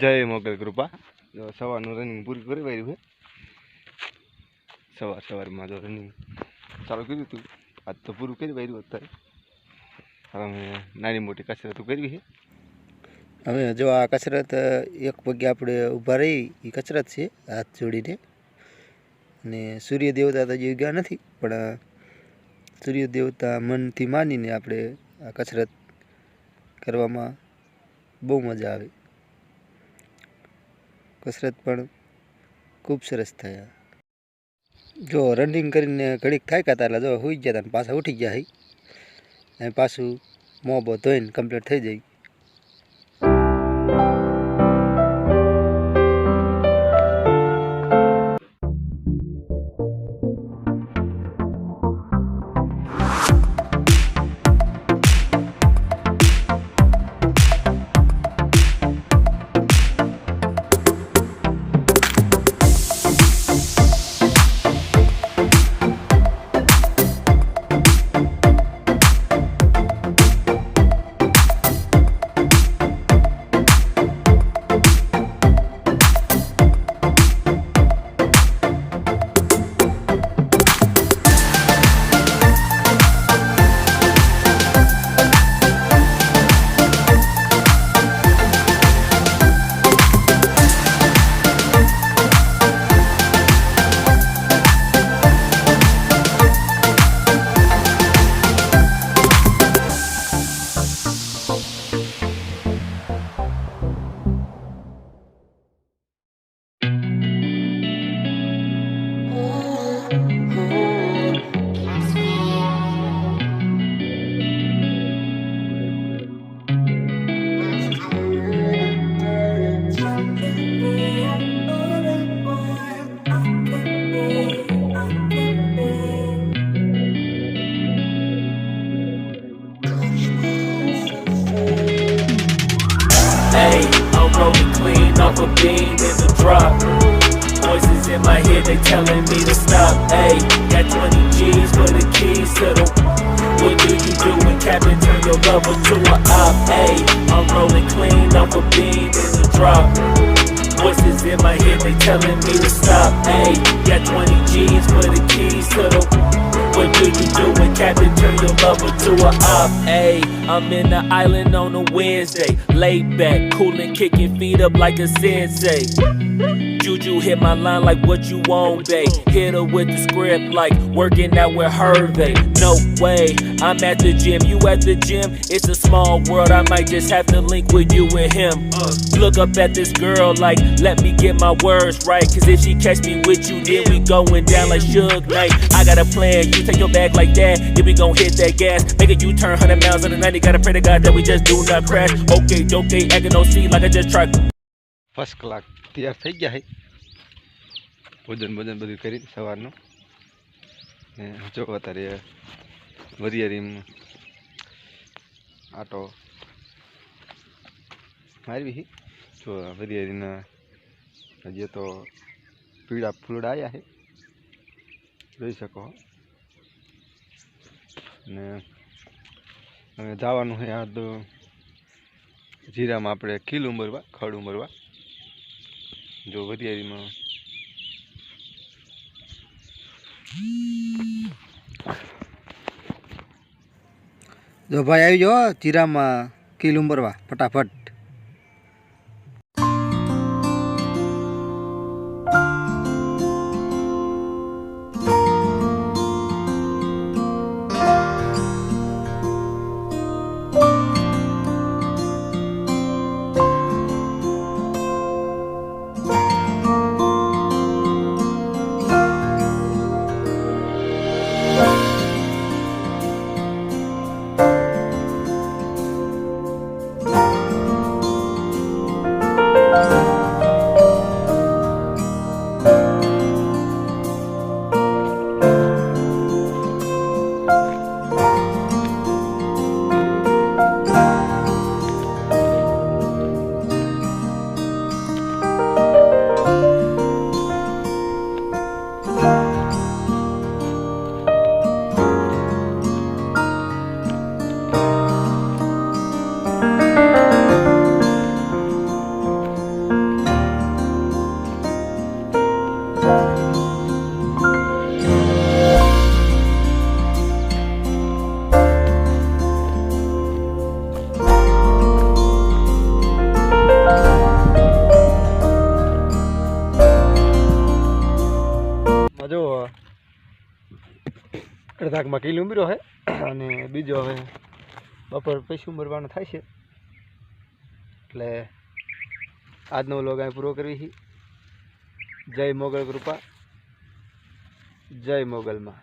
જય મોગલ કૃપા સવારનું રનિંગ પૂરું કરી વાર્યું છે સવારમાં જો રનિંગ ચાલુ કર્યું હતું આજ તો પૂરું કરી વાર્યું અત્યારે હવે નાની મોટી કસરત કરવી છે હવે જો આ કસરત એક પગે આપણે ઊભા રહી એ કસરત છે હાથ જોડીને અને સૂર્ય દેવતા તો યોગ્ય નથી પણ સૂર્ય દેવતા મનથી માનીને આપણે આ કસરત કરવામાં બહુ મજા આવે કસરત પણ ખૂબ સરસ થયા જો રનિંગ કરીને ઘડીક થાક્યા હતા એટલે જો સુઈ ગયા હતા પાછા ઉઠી ગયા અને પાછું મોં બો ધોઈને કમ્પ્લીટ થઈ જાય I'm rolling clean off a beam in the drop. Voices in my head, they telling me to stop. Ayy, got 20 G's for the keys to the. What do you do when Captain turn your lover to a op? Ayy, I'm rolling clean off a beam in the drop. Voices in my head, they telling me to stop. Ayy, got 20 G's for the keys to the. What do you do when Captain turn your lover to a op? Ayy, I'm in the island on a Wednesday, laid back, coolin', kicking feet up like a sensei. Juju hit my line like what you want, babe. Hit her with the script like working out with Hervey. No way, I'm at the gym, you at the gym. It's a small world, I might just have to link with you and him. Look up at this girl like, let me get my words right. Cause if she catch me with you, then we going down like Suge Knight. I got a plan, you take your bag like that, then we gon' hit that gas. Make a U-turn 100 miles on the 90, gotta pray to God that we just do not crash. Okay, acting no see like I just tried. First કલાક તૈયાર થઈ ગયા છે ભોજન બધું કરી સવારનું ને જો અત્યારે વરિયાળી આટો મારવી જો વરિયાળીના હજી તો પીળા ફૂલડા આવ્યા છે જોઈ શકો ને હવે જવાનું છે આ તો જીરામાં આપણે ખીલ ઉમરવા ખડ ઉમરવા જો વરિયાળીમાં જો ભાઈ આવી જાઓ જીરામાં કીલ ઉંબરવા ફટાફટ જો અડધાકમાં કિલો ઉમેર્યો છે અને બીજો હવે બપોર પછી ઉમેરવાનો થાય છે. એટલે આજનો વ્લોગ અહીં પૂરો કરવી છે. જય મોગલ કૃપા, જય મોગલમાં.